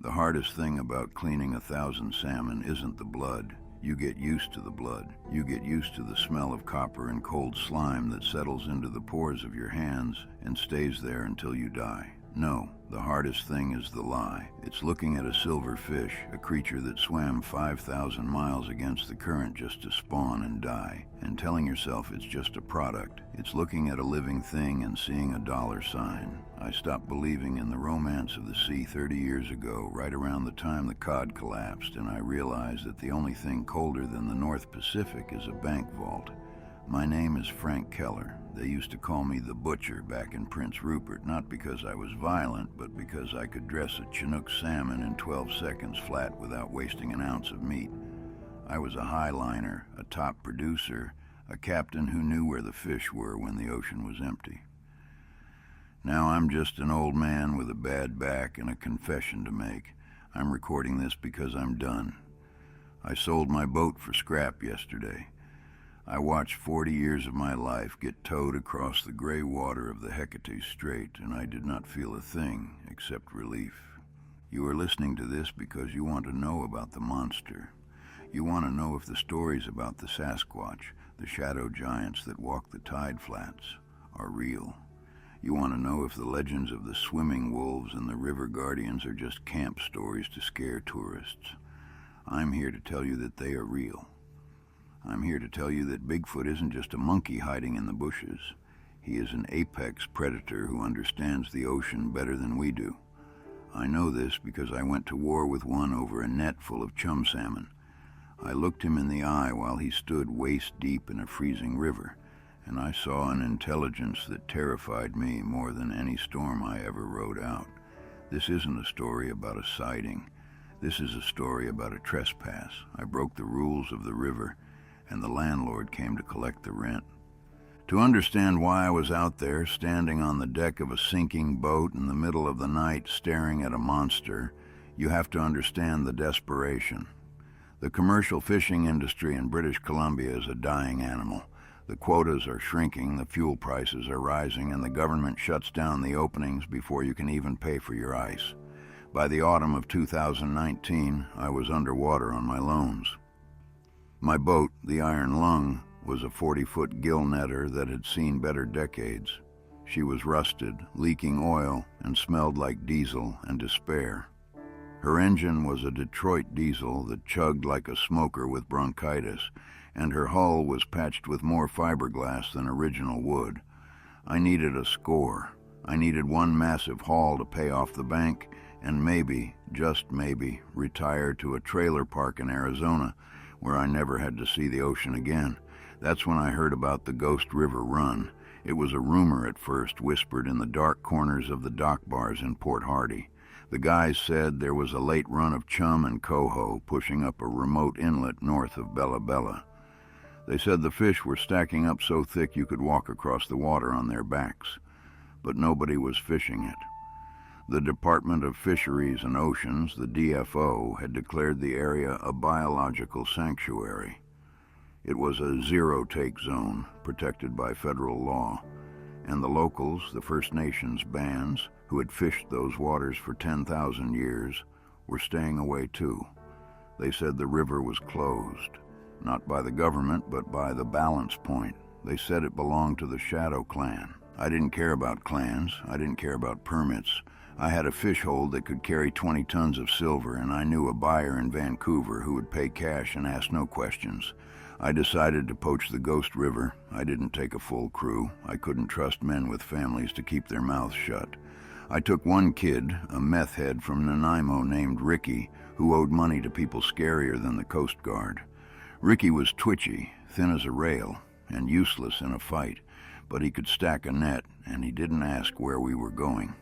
The hardest thing about cleaning 1,000 salmon isn't the blood. You get used to the blood. You get used to the smell of copper and cold slime that settles into the pores of your hands and stays there until you die. No, the hardest thing is the lie. It's looking at a silver fish, a creature that swam 5,000 miles against the current just to spawn and die, and telling yourself it's just a product. It's looking at a living thing and seeing a dollar sign. I stopped believing in the romance of the sea 30 years ago, right around the time the cod collapsed, and I realized that the only thing colder than the North Pacific is a bank vault. My name is Frank Keller. They used to call me the Butcher back in Prince Rupert, not because I was violent, but because I could dress a Chinook salmon in 12 seconds flat without wasting an ounce of meat. I was a highliner, a top producer, a captain who knew where the fish were when the ocean was empty. Now I'm just an old man with a bad back and a confession to make. I'm recording this because I'm done. I sold my boat for scrap yesterday. I watched 40 years of my life get towed across the gray water of the Hecate Strait, and I did not feel a thing except relief. You are listening to this because you want to know about the monster. You want to know if the stories about the Sasquatch, the shadow giants that walk the tide flats, are real. You want to know if the legends of the swimming wolves and the river guardians are just camp stories to scare tourists. I'm here to tell you that they are real. I'm here to tell you that Bigfoot isn't just a monkey hiding in the bushes. He is an apex predator who understands the ocean better than we do. I know this because I went to war with one over a net full of chum salmon. I looked him in the eye while he stood waist deep in a freezing river, and I saw an intelligence that terrified me more than any storm I ever rode out. This isn't a story about a sighting. This is a story about a trespass. I broke the rules of the river, and the landlord came to collect the rent. To understand why I was out there, standing on the deck of a sinking boat in the middle of the night staring at a monster, you have to understand the desperation. The commercial fishing industry in British Columbia is a dying animal. The quotas are shrinking, the fuel prices are rising, and the government shuts down the openings before you can even pay for your ice. By the autumn of 2019, I was underwater on my loans. My boat, the Iron Lung, was a 40-foot gill netter that had seen better decades. She was rusted, leaking oil, and smelled like diesel and despair. Her engine was a Detroit diesel that chugged like a smoker with bronchitis, and her hull was patched with more fiberglass than original wood. I needed a score. I needed one massive haul to pay off the bank, and maybe, just maybe, retire to a trailer park in Arizona, where I never had to see the ocean again. That's when I heard about the Ghost River Run. It was a rumor at first, whispered in the dark corners of the dock bars in Port Hardy. The guys said there was a late run of chum and coho pushing up a remote inlet north of Bella Bella. They said the fish were stacking up so thick you could walk across the water on their backs, but nobody was fishing it. The Department of Fisheries and Oceans, the DFO, had declared the area a biological sanctuary. It was a zero-take zone, protected by federal law, and the locals, the First Nations bands, who had fished those waters for 10,000 years, were staying away too. They said the river was closed, not by the government, but by the balance point. They said it belonged to the Shadow Clan. I didn't care about clans. I didn't care about permits. I had a fish hold that could carry 20 tons of silver, and I knew a buyer in Vancouver who would pay cash and ask no questions. I decided to poach the Ghost River. I didn't take a full crew. I couldn't trust men with families to keep their mouths shut. I took one kid, a meth head from Nanaimo named Ricky, who owed money to people scarier than the Coast Guard. Ricky was twitchy, thin as a rail, and useless in a fight, but he could stack a net, and he didn't ask where we were going.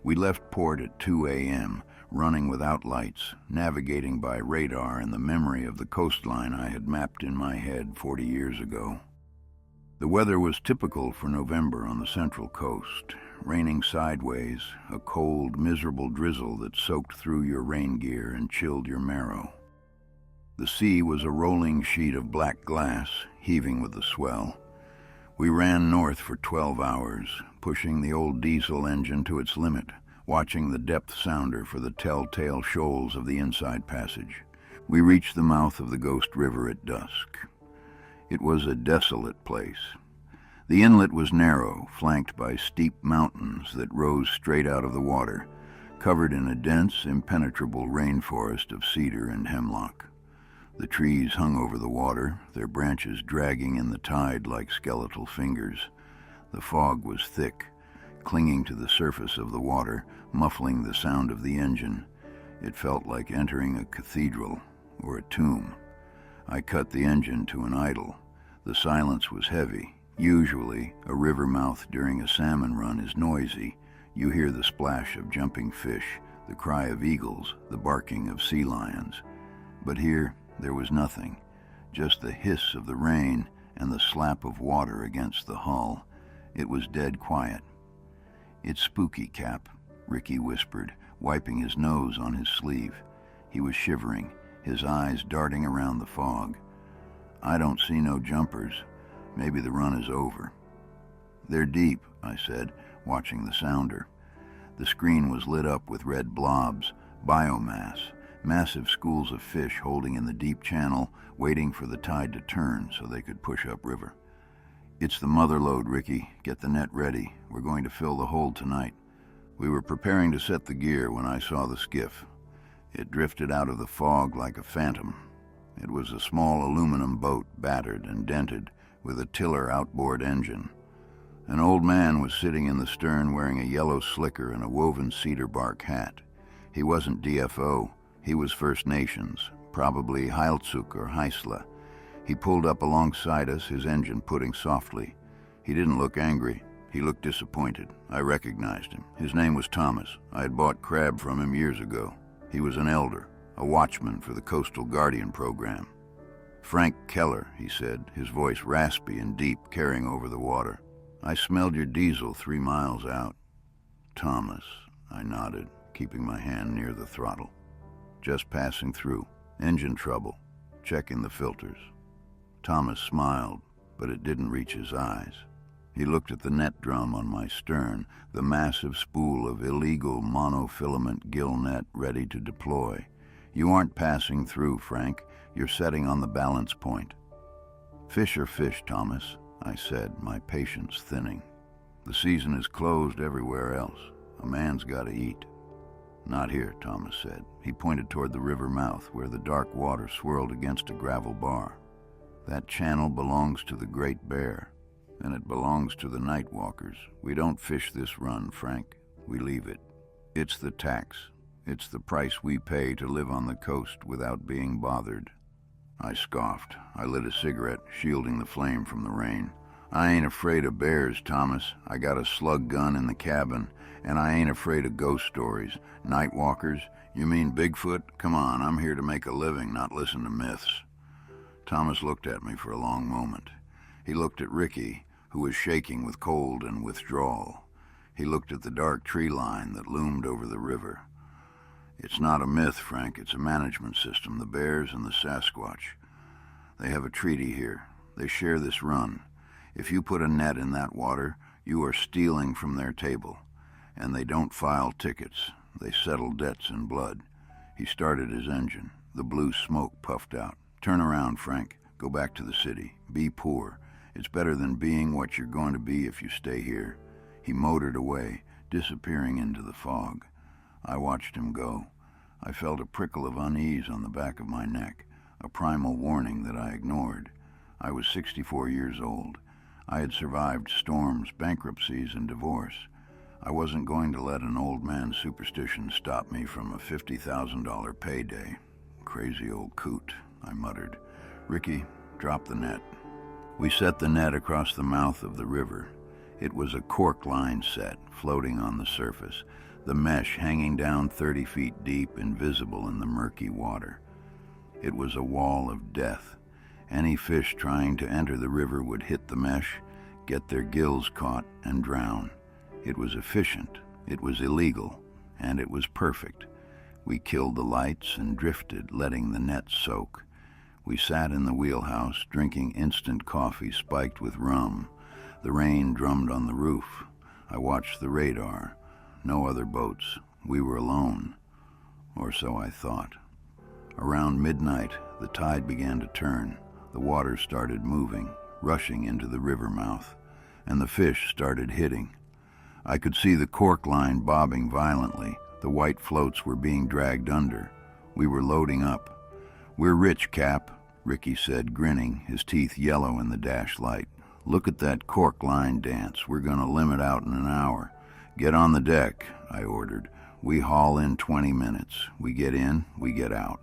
We left port at 2 a.m., running without lights, navigating by radar in the memory of the coastline I had mapped in my head 40 years ago. The weather was typical for November on the Central Coast, raining sideways, a cold, miserable drizzle that soaked through your rain gear and chilled your marrow. The sea was a rolling sheet of black glass, heaving with the swell. We ran north for 12 hours, pushing the old diesel engine to its limit, watching the depth sounder for the telltale shoals of the inside passage. We reached the mouth of the Ghost River at dusk. It was a desolate place. The inlet was narrow, flanked by steep mountains that rose straight out of the water, covered in a dense, impenetrable rainforest of cedar and hemlock. The trees hung over the water, their branches dragging in the tide like skeletal fingers. The fog was thick, clinging to the surface of the water, muffling the sound of the engine. It felt like entering a cathedral or a tomb. I cut the engine to an idle. The silence was heavy. Usually, a river mouth during a salmon run is noisy. You hear the splash of jumping fish, the cry of eagles, the barking of sea lions. But here, there was nothing, just the hiss of the rain and the slap of water against the hull. It was dead quiet. "It's spooky, Cap," Ricky whispered, wiping his nose on his sleeve. He was shivering, his eyes darting around the fog. "I don't see no jumpers. Maybe the run is over." "They're deep," I said, watching the sounder. The screen was lit up with red blobs, biomass, massive schools of fish holding in the deep channel, waiting for the tide to turn so they could push upriver. "It's the mother lode, Ricky. Get the net ready. We're going to fill the hold tonight." We were preparing to set the gear when I saw the skiff. It drifted out of the fog like a phantom. It was a small aluminum boat, battered and dented, with a tiller outboard engine. An old man was sitting in the stern wearing a yellow slicker and a woven cedar bark hat. He wasn't DFO, he was First Nations, probably Heiltsuk or Heisla. He pulled up alongside us, his engine putting softly. He didn't look angry. He looked disappointed. I recognized him. His name was Thomas. I had bought crab from him years ago. He was an elder, a watchman for the Coastal Guardian program. "Frank Keller," he said, his voice raspy and deep, carrying over the water. "I smelled your diesel 3 miles out." "Thomas," I nodded, keeping my hand near the throttle. "Just passing through. Engine trouble. Checking the filters." Thomas smiled, but it didn't reach his eyes. He looked at the net drum on my stern, the massive spool of illegal monofilament gill net ready to deploy. "You aren't passing through, Frank. You're setting on the balance point." "Fish are fish, Thomas," I said, my patience thinning. "The season is closed everywhere else. A man's got to eat." "Not here," Thomas said. He pointed toward the river mouth, where the dark water swirled against a gravel bar. "That channel belongs to the Great Bear, and it belongs to the night walkers. We don't fish this run, Frank. We leave it. It's the tax. It's the price we pay to live on the coast without being bothered." I scoffed. I lit a cigarette, shielding the flame from the rain. "I ain't afraid of bears, Thomas. I got a slug gun in the cabin, and I ain't afraid of ghost stories. Night walkers? You mean Bigfoot? Come on, I'm here to make a living, not listen to myths." Thomas looked at me for a long moment. He looked at Ricky, who was shaking with cold and withdrawal. He looked at the dark tree line that loomed over the river. "It's not a myth, Frank. It's a management system. The bears and the Sasquatch. They have a treaty here. They share this run. If you put a net in that water, you are stealing from their table. And they don't file tickets. They settle debts in blood." He started his engine. The blue smoke puffed out. "Turn around, Frank. Go back to the city. Be poor. It's better than being what you're going to be if you stay here." He motored away, disappearing into the fog. I watched him go. I felt a prickle of unease on the back of my neck, a primal warning that I ignored. I was 64 years old. I had survived storms, bankruptcies, and divorce. I wasn't going to let an old man's superstition stop me from a $50,000 payday. "Crazy old coot," I muttered. "Ricky, drop the net." We set the net across the mouth of the river. It was a cork line set, floating on the surface, the mesh hanging down 30 feet deep, invisible in the murky water. It was a wall of death. Any fish trying to enter the river would hit the mesh, get their gills caught, and drown. It was efficient, it was illegal, and it was perfect. We killed the lights and drifted, letting the net soak. We sat in the wheelhouse, drinking instant coffee spiked with rum. The rain drummed on the roof. I watched the radar. no other boats. We were alone, or so I thought. Around midnight, the tide began to turn. The water started moving, rushing into the river mouth, and the fish started hitting. I could see the cork line bobbing violently. The white floats were being dragged under. We were loading up. "We're rich, Cap," Ricky said, grinning, his teeth yellow in the dash light. "Look at that cork line dance. We're going to limit out in an hour." "Get on the deck," I ordered. "We haul in 20 minutes. We get in, we get out."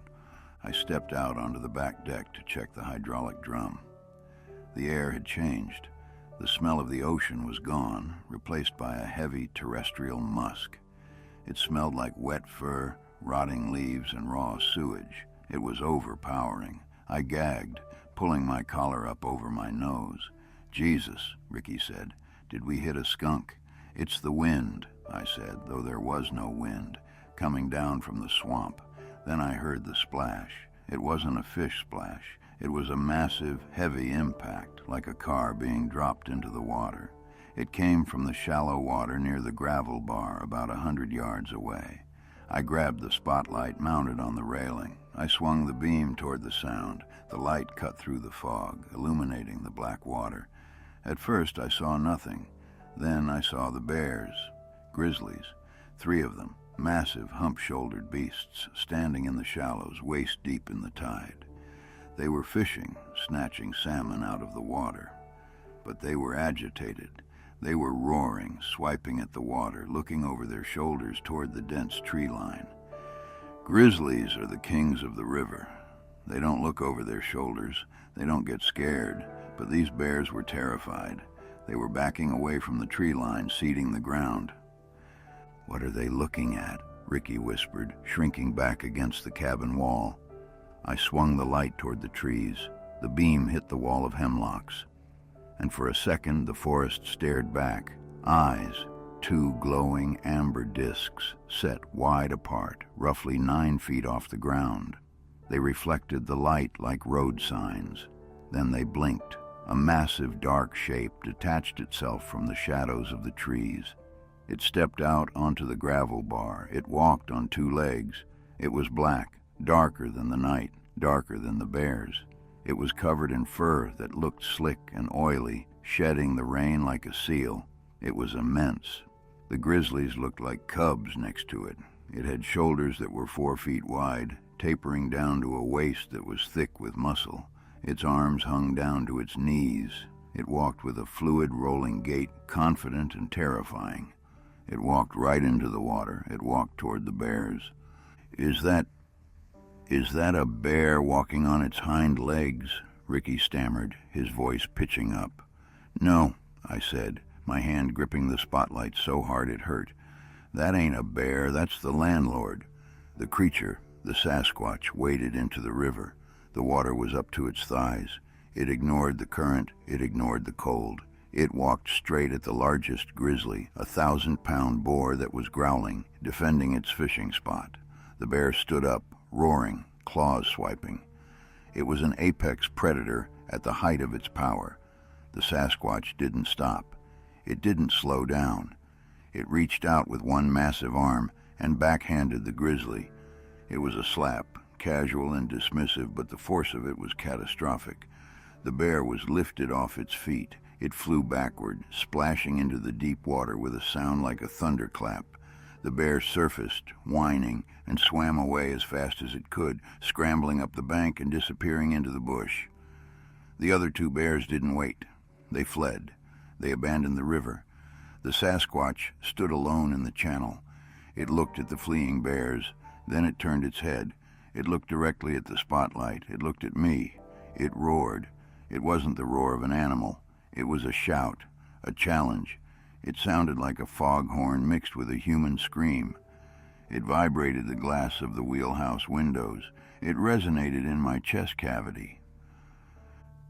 I stepped out onto the back deck to check the hydraulic drum. The air had changed. The smell of the ocean was gone, replaced by a heavy terrestrial musk. It smelled like wet fur, rotting leaves, and raw sewage. It was overpowering. I gagged, pulling my collar up over my nose. "Jesus," Ricky said, "did we hit a skunk?" "It's the wind," I said, though there was no wind, coming down from the swamp. Then I heard the splash. It wasn't a fish splash. It was a massive, heavy impact, like a car being dropped into the water. It came from the shallow water near the gravel bar, about 100 yards away. I grabbed the spotlight mounted on the railing. I swung the beam toward the sound. The light cut through the fog, illuminating the black water. At first I saw nothing. Then I saw the bears, grizzlies, 3 of them, massive, hump-shouldered beasts, standing in the shallows, waist-deep in the tide. They were fishing, snatching salmon out of the water. But they were agitated. They were roaring, swiping at the water, looking over their shoulders toward the dense tree line. Grizzlies are the kings of the river. They don't look over their shoulders. They don't get scared. But these bears were terrified. They were backing away from the tree line, ceding the ground. "What are they looking at?" Ricky whispered, shrinking back against the cabin wall. I swung the light toward the trees. The beam hit the wall of hemlocks. And for a second the forest stared back. Eyes, 2 glowing amber discs, set wide apart, roughly 9 feet off the ground. They reflected the light like road signs. Then they blinked. A massive dark shape detached itself from the shadows of the trees. It stepped out onto the gravel bar. It walked on 2 legs. It was black, darker than the night, darker than the bears. It was covered in fur that looked slick and oily, shedding the rain like a seal. It was immense. The grizzlies looked like cubs next to it. It had shoulders that were 4 feet wide, tapering down to a waist that was thick with muscle. Its arms hung down to its knees. It walked with a fluid, rolling gait, confident and terrifying. It walked right into the water. It walked toward the bears. Is that a bear walking on its hind legs?" Ricky stammered, his voice pitching up. "No," I said, my hand gripping the spotlight so hard it hurt. "That ain't a bear, that's the landlord." The creature, the Sasquatch, waded into the river. The water was up to its thighs. It ignored the current, it ignored the cold. It walked straight at the largest grizzly, a 1,000-pound boar that was growling, defending its fishing spot. The bear stood up, roaring, claws swiping. It was an apex predator at the height of its power. The Sasquatch didn't stop. It didn't slow down. It reached out with one massive arm and backhanded the grizzly. It was a slap, casual and dismissive, but the force of it was catastrophic. The bear was lifted off its feet. It flew backward, splashing into the deep water with a sound like a thunderclap. The bear surfaced, whining, and swam away as fast as it could, scrambling up the bank and disappearing into the bush. The other 2 bears didn't wait. They fled. They abandoned the river. The Sasquatch stood alone in the channel. It looked at the fleeing bears. Then it turned its head. It looked directly at the spotlight. It looked at me. It roared. It wasn't the roar of an animal. It was a shout, a challenge. It sounded like a foghorn mixed with a human scream. It vibrated the glass of the wheelhouse windows. It resonated in my chest cavity.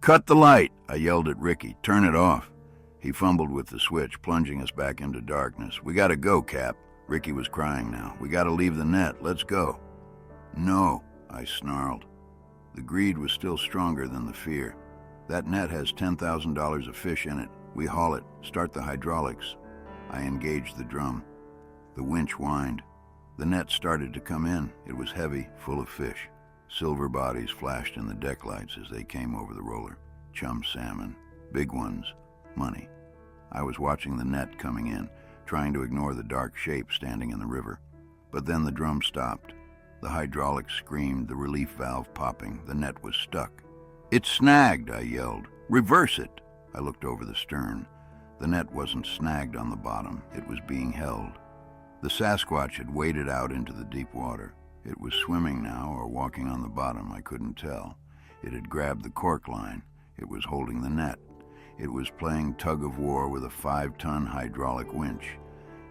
"Cut the light!" I yelled at Ricky. "Turn it off." He fumbled with the switch, plunging us back into darkness. "We gotta go, Cap." Ricky was crying now. "We gotta leave the net. Let's go." "No," I snarled. The greed was still stronger than the fear. "That net has $10,000 of fish in it. We haul it. Start the hydraulics." I engaged the drum. The winch whined. The net started to come in. It was heavy, full of fish. Silver bodies flashed in the deck lights as they came over the roller. Chum salmon, big ones, money. I was watching the net coming in, trying to ignore the dark shape standing in the river. But then the drum stopped. The hydraulics screamed, the relief valve popping. The net was stuck. "It's snagged," I yelled. "Reverse it." I looked over the stern. The net wasn't snagged on the bottom. It was being held. The Sasquatch had waded out into the deep water. It was swimming now or walking on the bottom, I couldn't tell. It had grabbed the cork line. It was holding the net. It was playing tug-of-war with a 5-ton hydraulic winch,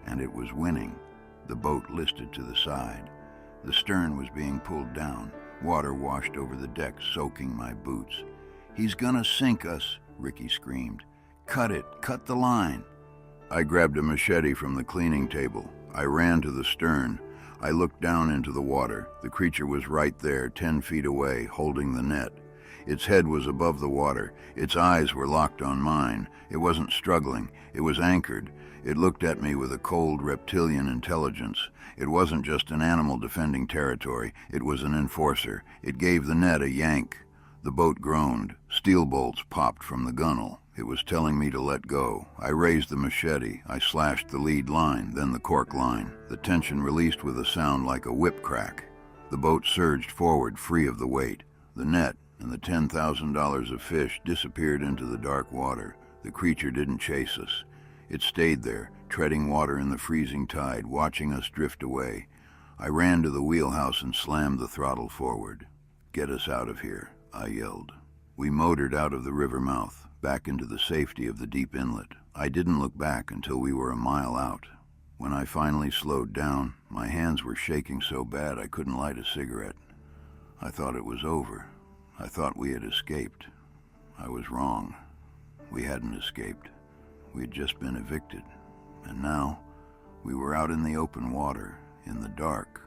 and it was winning. The boat listed to the side. The stern was being pulled down. Water washed over the deck, soaking my boots. "He's gonna sink us," Ricky screamed. "Cut it, cut the line." I grabbed a machete from the cleaning table. I ran to the stern. I looked down into the water. The creature was right there, 10 feet away, holding the net. Its head was above the water. Its eyes were locked on mine. It wasn't struggling. It was anchored. It looked at me with a cold reptilian intelligence. It wasn't just an animal defending territory. It was an enforcer. It gave the net a yank. The boat groaned. Steel bolts popped from the gunwale. It was telling me to let go. I raised the machete. I slashed the lead line, then the cork line. The tension released with a sound like a whip crack. The boat surged forward, free of the weight. The net and the $10,000 of fish disappeared into the dark water. The creature didn't chase us. It stayed there, treading water in the freezing tide, watching us drift away. I ran to the wheelhouse and slammed the throttle forward. "Get us out of here," I yelled. We motored out of the river mouth, back into the safety of the deep inlet. I didn't look back until we were a mile out. When I finally slowed down, my hands were shaking so bad I couldn't light a cigarette. I thought it was over. I thought we had escaped. I was wrong. We hadn't escaped. We had just been evicted. And now, we were out in the open water, in the dark,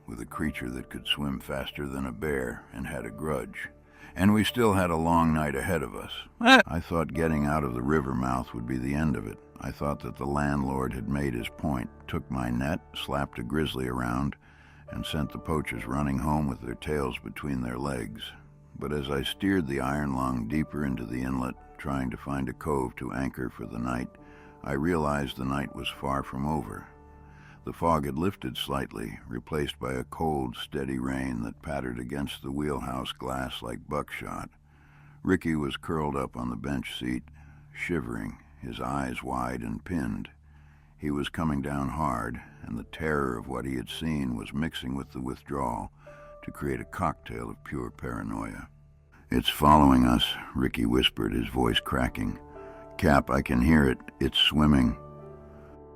with a creature that could swim faster than a bear and had a grudge. And we still had a long night ahead of us. I thought getting out of the river mouth would be the end of it. I thought that the landlord had made his point, took my net, slapped a grizzly around, and sent the poachers running home with their tails between their legs. But as I steered the iron lung deeper into the inlet, trying to find a cove to anchor for the night, I realized the night was far from over. The fog had lifted slightly, replaced by a cold, steady rain that pattered against the wheelhouse glass like buckshot. Ricky was curled up on the bench seat, shivering, his eyes wide and pinned. He was coming down hard, and the terror of what he had seen was mixing with the withdrawal to create a cocktail of pure paranoia. "It's following us," Ricky whispered, his voice cracking. "Cap, I can hear it. It's swimming."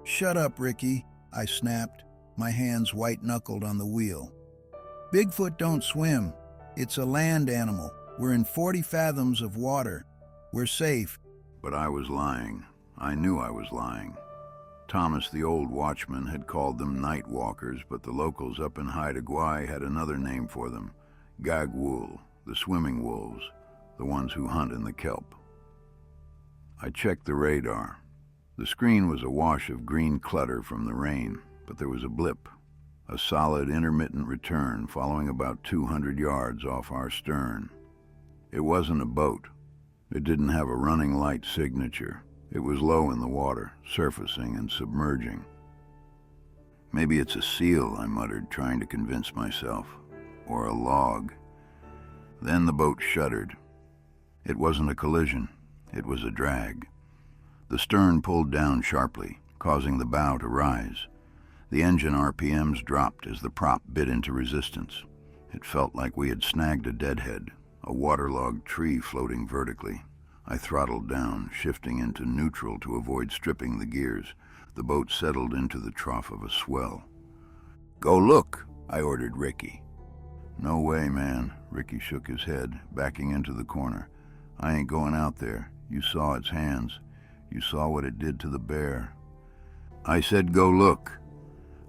"Shut up, Ricky," I snapped, my hands white-knuckled on the wheel. "Bigfoot don't swim. It's a land animal. We're in 40 fathoms of water. We're safe." But I was lying. I knew I was lying. Thomas, the old watchman, had called them night walkers, but the locals up in Haida Gwaii had another name for them: gagwool, the swimming wolves, the ones who hunt in the kelp. I checked the radar. The screen was awash of green clutter from the rain, but there was a blip, a solid intermittent return following about 200 yards off our stern. It wasn't a boat. It didn't have a running light signature. It was low in the water, surfacing and submerging. "Maybe it's a seal," I muttered, trying to convince myself. "Or a log." Then the boat shuddered. It wasn't a collision. It was a drag. The stern pulled down sharply, causing the bow to rise. The engine RPMs dropped as the prop bit into resistance. It felt like we had snagged a deadhead, a waterlogged tree floating vertically. I throttled down, shifting into neutral to avoid stripping the gears. The boat settled into the trough of a swell. "Go look," I ordered Ricky. "No way, man." Ricky shook his head, backing into the corner. "I ain't going out there. You saw its hands. You saw what it did to the bear." I said, "Go look."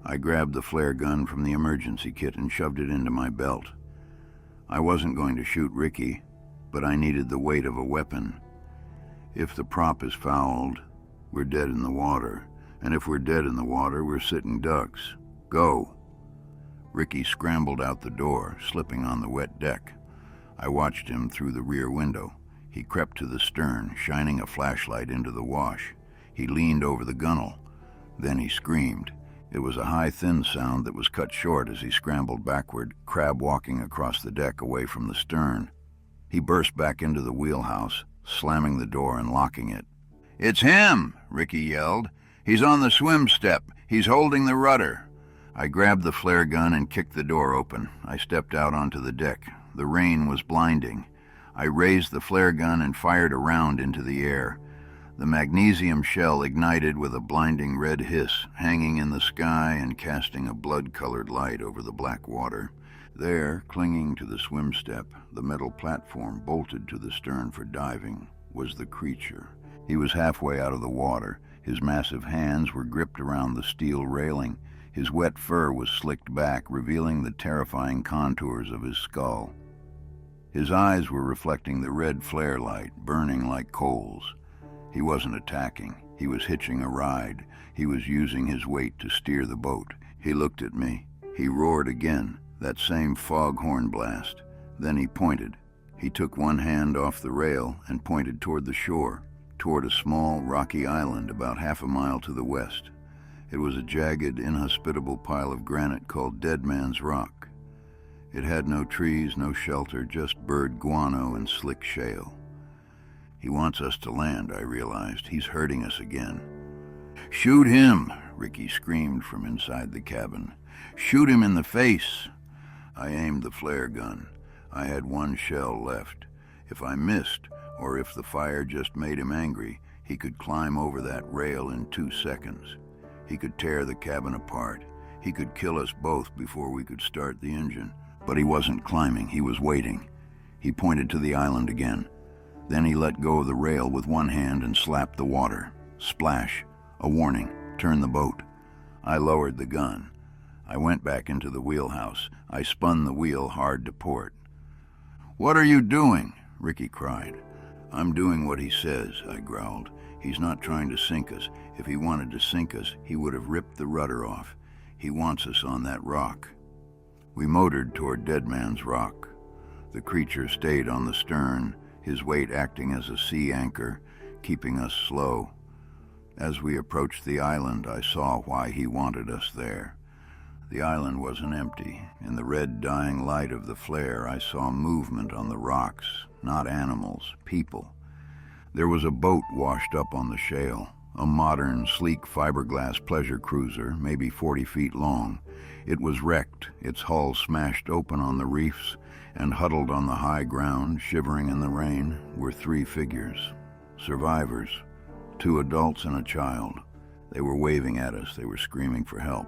I grabbed the flare gun from the emergency kit and shoved it into my belt. I wasn't going to shoot Ricky, but I needed the weight of a weapon. If the prop is fouled, we're dead in the water. And if we're dead in the water, we're sitting ducks. Go." Ricky scrambled out the door, slipping on the wet deck. I watched him through the rear window. He crept to the stern, shining a flashlight into the wash. He leaned over the gunwale. Then he screamed. It was a high, thin sound that was cut short as he scrambled backward, crab walking across the deck away from the stern. He burst back into the wheelhouse, slamming the door and locking it. "It's him!" Ricky yelled. "He's on the swim step. He's holding the rudder." I grabbed the flare gun and kicked the door open. I stepped out onto the deck. The rain was blinding. I raised the flare gun and fired a round into the air. The magnesium shell ignited with a blinding red hiss, hanging in the sky and casting a blood-colored light over the black water. There, clinging to the swim step, the metal platform bolted to the stern for diving, was the creature. He was halfway out of the water. His massive hands were gripped around the steel railing. His wet fur was slicked back, revealing the terrifying contours of his skull. His eyes were reflecting the red flare light, burning like coals. He wasn't attacking. He was hitching a ride. He was using his weight to steer the boat. He looked at me. He roared again, that same foghorn blast. Then he pointed. He took one hand off the rail and pointed toward the shore, toward a small, rocky island about half a mile to the west. It was a jagged, inhospitable pile of granite called Dead Man's Rock. It had no trees, no shelter, just bird guano and slick shale. He wants us to land, I realized. He's hurting us again. "Shoot him!" Ricky screamed from inside the cabin. "Shoot him in the face!" I aimed the flare gun. I had one shell left. If I missed, or if the fire just made him angry, he could climb over that rail in 2 seconds. He could tear the cabin apart. He could kill us both before we could start the engine. But he wasn't climbing, he was waiting. He pointed to the island again. Then he let go of the rail with one hand and slapped the water. Splash. A warning. Turn the boat. I lowered the gun. I went back into the wheelhouse. I spun the wheel hard to port. "What are you doing?" Ricky cried. "I'm doing what he says," I growled. "He's not trying to sink us. If he wanted to sink us, he would have ripped the rudder off. He wants us on that rock." We motored toward Dead Man's Rock. The creature stayed on the stern, his weight acting as a sea anchor, keeping us slow. As we approached the island, I saw why he wanted us there. The island wasn't empty. In the red dying light of the flare, I saw movement on the rocks, not animals, people. There was a boat washed up on the shale, a modern, sleek fiberglass pleasure cruiser, maybe 40 feet long. It was wrecked, its hull smashed open on the reefs, and huddled on the high ground, shivering in the rain, were 3 figures. Survivors. 2 adults and a child. They were waving at us. They were screaming for help.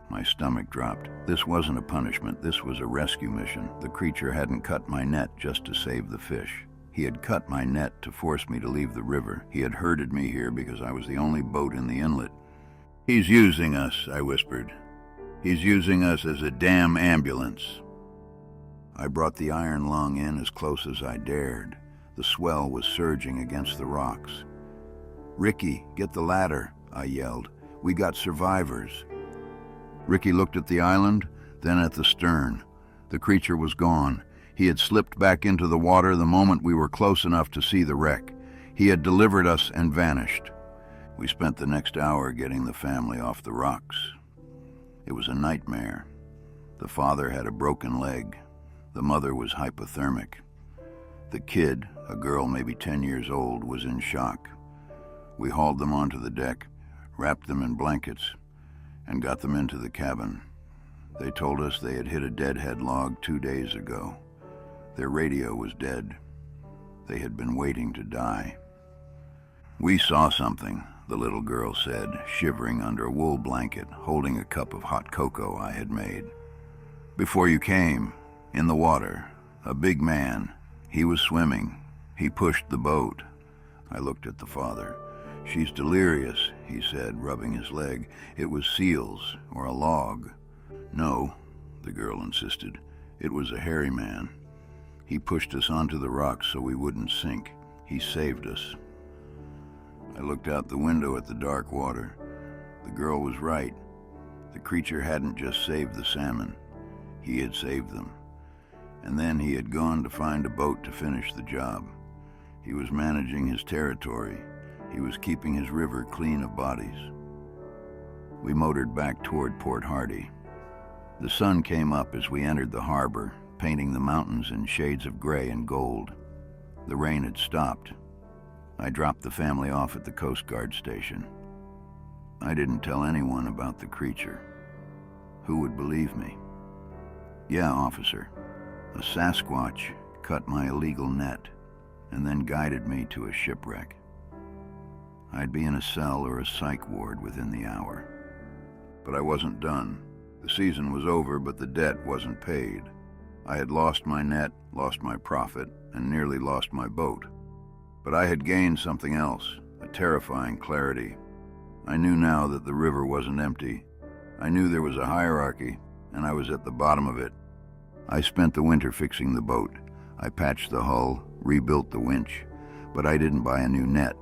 My stomach dropped. This wasn't a punishment. This was a rescue mission. The creature hadn't cut my net just to save the fish. He had cut my net to force me to leave the river. He had herded me here because I was the only boat in the inlet. "He's using us," I whispered. "He's using us as a damn ambulance." I brought the iron lung in as close as I dared. The swell was surging against the rocks. "Ricky, get the ladder," I yelled. "We got survivors." Ricky looked at the island, then at the stern. The creature was gone. He had slipped back into the water the moment we were close enough to see the wreck. He had delivered us and vanished. We spent the next hour getting the family off the rocks. It was a nightmare. The father had a broken leg. The mother was hypothermic. The kid, a girl maybe 10 years old, was in shock. We hauled them onto the deck, wrapped them in blankets, and got them into the cabin. They told us they had hit a deadhead log 2 days ago. Their radio was dead. They had been waiting to die. "We saw something," the little girl said, shivering under a wool blanket, holding a cup of hot cocoa I had made. "Before you came, in the water, a big man. He was swimming. He pushed the boat." I looked at the father. "She's delirious," he said, rubbing his leg. "It was seals, or a log." "No," the girl insisted. "It was a hairy man. He pushed us onto the rocks so we wouldn't sink. He saved us." I looked out the window at the dark water. The girl was right. The creature hadn't just saved the salmon. He had saved them. And then he had gone to find a boat to finish the job. He was managing his territory. He was keeping his river clean of bodies. We motored back toward Port Hardy. The sun came up as we entered the harbor, painting the mountains in shades of gray and gold. The rain had stopped. I dropped the family off at the Coast Guard station. I didn't tell anyone about the creature. Who would believe me? Yeah, officer. A Sasquatch cut my illegal net and then guided me to a shipwreck. I'd be in a cell or a psych ward within the hour. But I wasn't done. The season was over, but the debt wasn't paid. I had lost my net, lost my profit, and nearly lost my boat. But I had gained something else, a terrifying clarity. I knew now that the river wasn't empty. I knew there was a hierarchy, and I was at the bottom of it. I spent the winter fixing the boat. I patched the hull, rebuilt the winch, but I didn't buy a new net.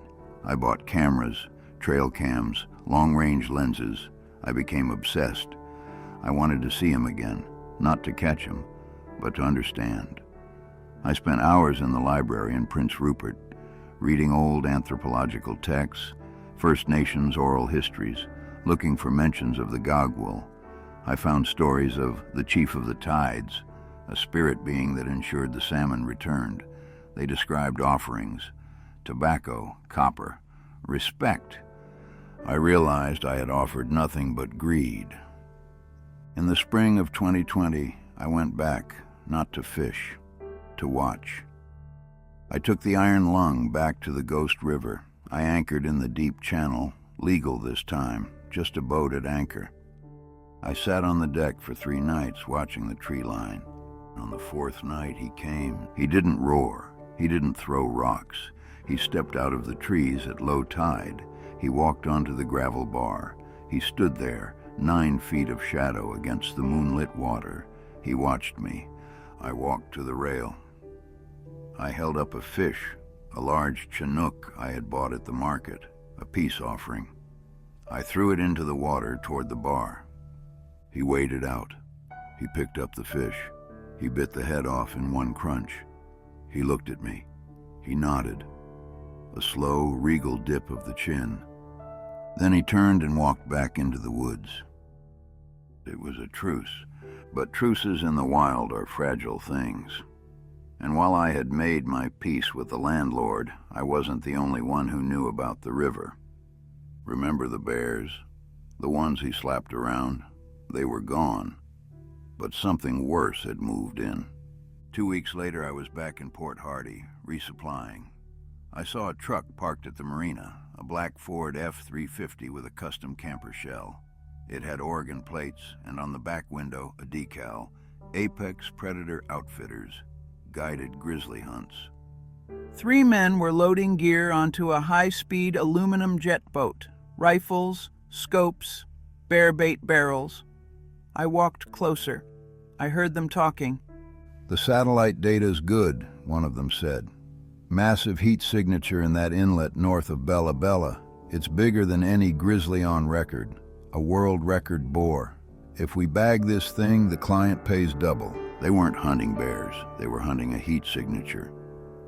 I bought cameras, trail cams, long-range lenses. I became obsessed. I wanted to see him again, not to catch him, but to understand. I spent hours in the library in Prince Rupert, reading old anthropological texts, First Nations oral histories, looking for mentions of the Gogwal. I found stories of the Chief of the Tides, a spirit being that ensured the salmon returned. They described offerings, tobacco, copper, respect. I realized I had offered nothing but greed. In the spring of 2020, I went back, not to fish, to watch. I took the Iron Lung back to the Ghost River. I anchored in the deep channel, legal this time, just a boat at anchor. I sat on the deck for 3 nights watching the tree line. On the 4th night he came. He didn't roar. He didn't throw rocks. He stepped out of the trees at low tide. He walked onto the gravel bar. He stood there, 9 feet of shadow against the moonlit water. He watched me. I walked to the rail. I held up a fish, a large Chinook I had bought at the market, a peace offering. I threw it into the water toward the bar. He waded out. He picked up the fish. He bit the head off in one crunch. He looked at me. He nodded. A slow, regal dip of the chin. Then he turned and walked back into the woods. It was a truce, but truces in the wild are fragile things. And while I had made my peace with the landlord, I wasn't the only one who knew about the river. Remember the bears? The ones he slapped around? They were gone. But something worse had moved in. 2 weeks later, I was back in Port Hardy, resupplying. I saw a truck parked at the marina, a black Ford F-350 with a custom camper shell. It had Oregon plates, and on the back window, a decal, Apex Predator Outfitters, guided grizzly hunts. 3 men were loading gear onto a high-speed aluminum jet boat, rifles, scopes, bear bait barrels. I walked closer. I heard them talking. The satellite data's good, one of them said. Massive heat signature in that inlet north of Bella Bella. It's bigger than any grizzly on record. A world record bore. If we bag this thing, the client pays double. They weren't hunting bears. They were hunting a heat signature.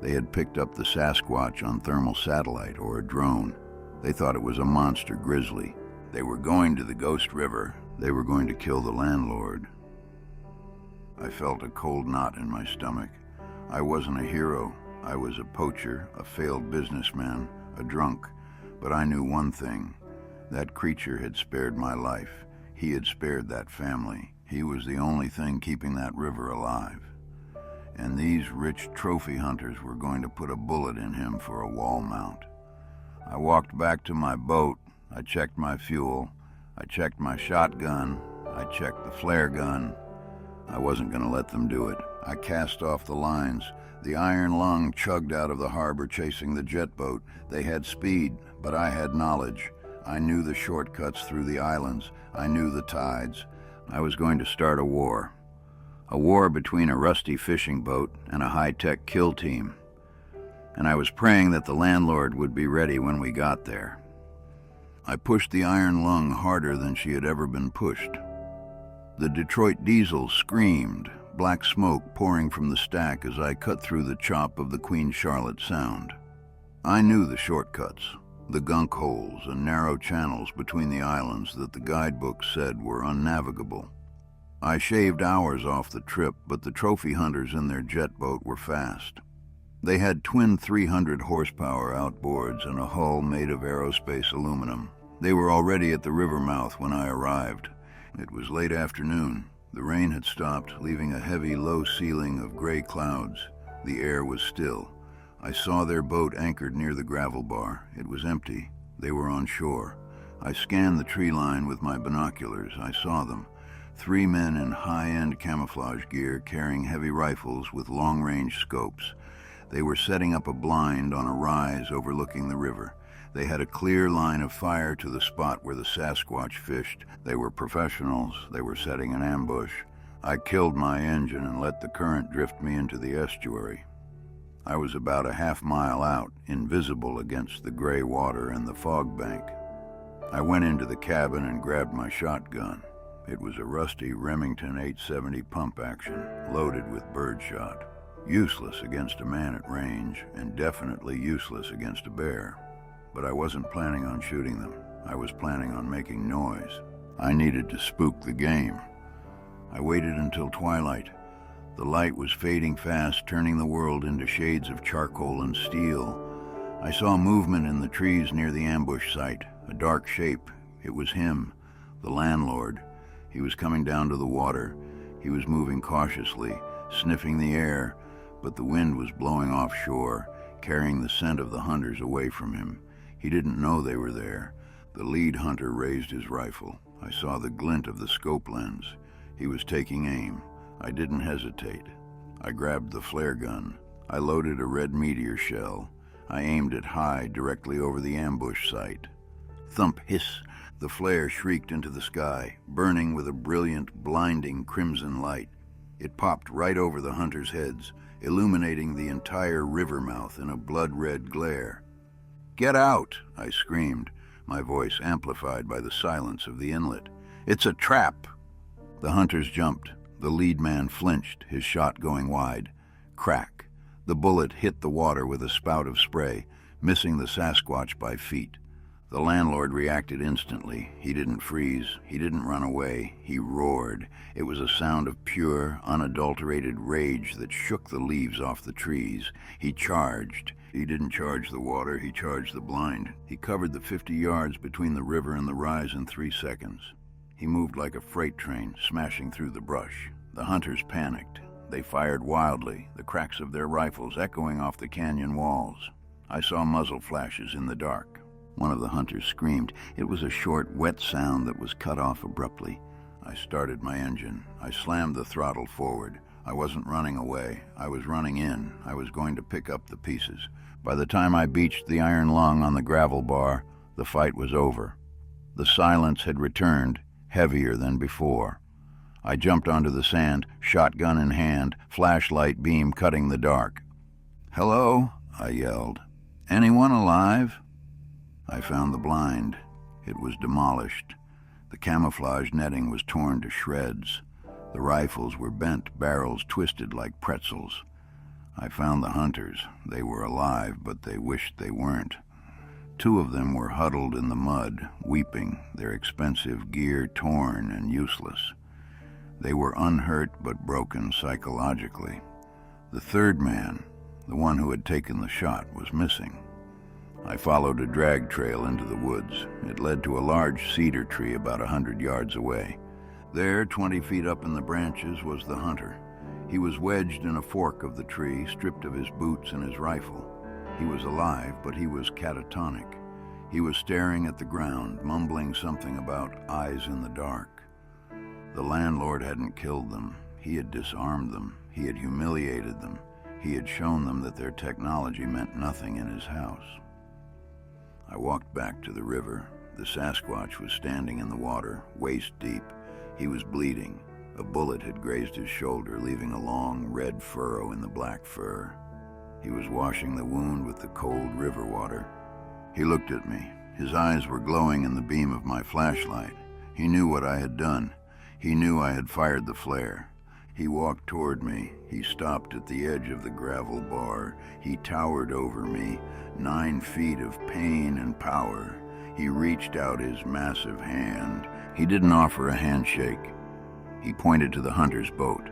They had picked up the Sasquatch on thermal satellite or a drone. They thought it was a monster grizzly. They were going to the Ghost River. They were going to kill the landlord. I felt a cold knot in my stomach. I wasn't a hero. I was a poacher, a failed businessman, a drunk. But I knew one thing. That creature had spared my life. He had spared that family. He was the only thing keeping that river alive. And these rich trophy hunters were going to put a bullet in him for a wall mount. I walked back to my boat. I checked my fuel. I checked my shotgun. I checked the flare gun. I wasn't going to let them do it. I cast off the lines. The Iron Lung chugged out of the harbor chasing the jet boat. They had speed, but I had knowledge. I knew the shortcuts through the islands. I knew the tides. I was going to start a war. A war between a rusty fishing boat and a high-tech kill team. And I was praying that the landlord would be ready when we got there. I pushed the iron lung harder than she had ever been pushed. The Detroit diesel screamed, black smoke pouring from the stack as I cut through the chop of the Queen Charlotte Sound. I knew the shortcuts, the gunk holes and narrow channels between the islands that the guidebooks said were unnavigable. I shaved hours off the trip, but the trophy hunters in their jet boat were fast. They had twin 300 horsepower outboards and a hull made of aerospace aluminum. They were already at the river mouth when I arrived. It was late afternoon. The rain had stopped, leaving a heavy, low ceiling of gray clouds. The air was still. I saw their boat anchored near the gravel bar. It was empty. They were on shore. I scanned the tree line with my binoculars. I saw them. 3 men in high-end camouflage gear carrying heavy rifles with long-range scopes. They were setting up a blind on a rise overlooking the river. They had a clear line of fire to the spot where the Sasquatch fished. They were professionals. They were setting an ambush. I killed my engine and let the current drift me into the estuary. I was about a half-mile out, invisible against the gray water and the fog bank. I went into the cabin and grabbed my shotgun. It was a rusty Remington 870 pump action, loaded with birdshot. Useless against a man at range, and definitely useless against a bear. But I wasn't planning on shooting them. I was planning on making noise. I needed to spook the game. I waited until twilight. The light was fading fast, turning the world into shades of charcoal and steel. I saw movement in the trees near the ambush site, a dark shape. It was him, the landlord. He was coming down to the water. He was moving cautiously, sniffing the air, but the wind was blowing offshore, carrying the scent of the hunters away from him. He didn't know they were there. The lead hunter raised his rifle. I saw the glint of the scope lens. He was taking aim. I didn't hesitate. I grabbed the flare gun. I loaded a red meteor shell. I aimed it high, directly over the ambush site. Thump, hiss! The flare shrieked into the sky, burning with a brilliant, blinding crimson light. It popped right over the hunters' heads, illuminating the entire river mouth in a blood-red glare. "Get out!" I screamed, my voice amplified by the silence of the inlet. "It's a trap!" The hunters jumped. The lead man flinched, his shot going wide. Crack! The bullet hit the water with a spout of spray, missing the Sasquatch by feet. The landlord reacted instantly. He didn't freeze. He didn't run away. He roared. It was a sound of pure, unadulterated rage that shook the leaves off the trees. He charged. He didn't charge the water. He charged the blind. He covered the 50 yards between the river and the rise in 3 seconds. He moved like a freight train, smashing through the brush. The hunters panicked. They fired wildly, the cracks of their rifles echoing off the canyon walls. I saw muzzle flashes in the dark. One of the hunters screamed. It was a short, wet sound that was cut off abruptly. I started my engine. I slammed the throttle forward. I wasn't running away. I was running in. I was going to pick up the pieces. By the time I beached the iron lung on the gravel bar, the fight was over. The silence had returned, heavier than before. I jumped onto the sand, shotgun in hand, flashlight beam cutting the dark. "Hello?" I yelled. "Anyone alive?" I found the blind. It was demolished. The camouflage netting was torn to shreds. The rifles were bent, barrels twisted like pretzels. I found the hunters. They were alive, but they wished they weren't. 2 of them were huddled in the mud, weeping, their expensive gear torn and useless. They were unhurt but broken psychologically. The 3rd man, the one who had taken the shot, was missing. I followed a drag trail into the woods. It led to a large cedar tree about 100 yards away. There, 20 feet up in the branches, was the hunter. He was wedged in a fork of the tree, stripped of his boots and his rifle. He was alive, but he was catatonic. He was staring at the ground, mumbling something about eyes in the dark. The landlord hadn't killed them. He had disarmed them. He had humiliated them. He had shown them that their technology meant nothing in his house. I walked back to the river. The Sasquatch was standing in the water, waist deep. He was bleeding. A bullet had grazed his shoulder, leaving a long, red furrow in the black fur. He was washing the wound with the cold river water. He looked at me. His eyes were glowing in the beam of my flashlight. He knew what I had done. He knew I had fired the flare. He walked toward me. He stopped at the edge of the gravel bar. He towered over me, 9 feet of pain and power. He reached out his massive hand. He didn't offer a handshake. He pointed to the hunter's boat.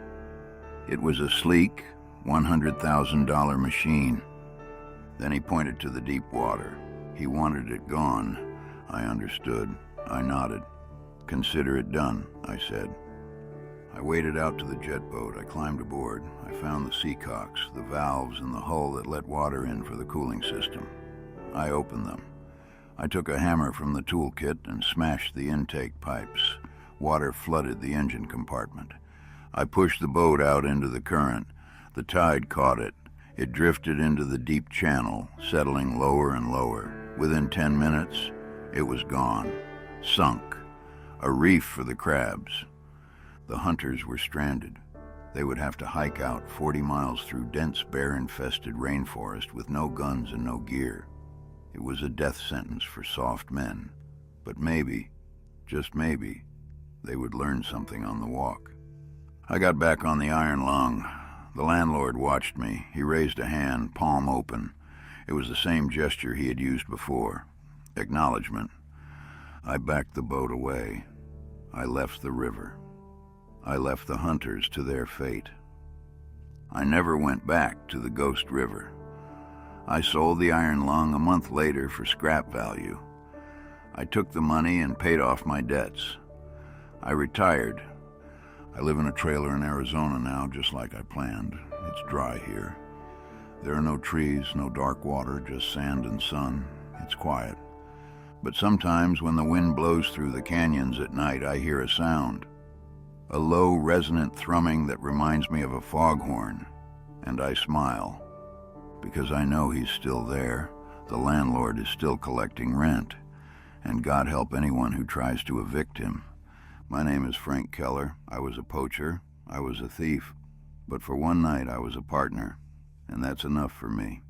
It was a sleek, $100,000 machine. Then he pointed to the deep water. He wanted it gone. I understood. I nodded. "Consider it done," I said. I waded out to the jet boat. I climbed aboard. I found the seacocks, the valves in the hull that let water in for the cooling system. I opened them. I took a hammer from the toolkit and smashed the intake pipes. Water flooded the engine compartment. I pushed the boat out into the current. The tide caught it. It drifted into the deep channel, settling lower and lower. Within 10 minutes, it was gone. Sunk. A reef for the crabs. The hunters were stranded. They would have to hike out 40 miles through dense bear-infested rainforest with no guns and no gear. It was a death sentence for soft men. But maybe, just maybe, they would learn something on the walk. I got back on the iron lung. The landlord watched me. He raised a hand, palm open. It was the same gesture he had used before. Acknowledgement. I backed the boat away. I left the river. I left the hunters to their fate. I never went back to the Ghost River. I sold the iron lung a month later for scrap value. I took the money and paid off my debts. I retired. I live in a trailer in Arizona now, just like I planned. It's dry here. There are no trees, no dark water, just sand and sun. It's quiet. But sometimes when the wind blows through the canyons at night, I hear a sound. A low, resonant thrumming that reminds me of a foghorn. And I smile, because I know he's still there. The landlord is still collecting rent. And God help anyone who tries to evict him. My name is Frank Keller. I was a poacher. I was a thief. But for one night I was a partner. And that's enough for me.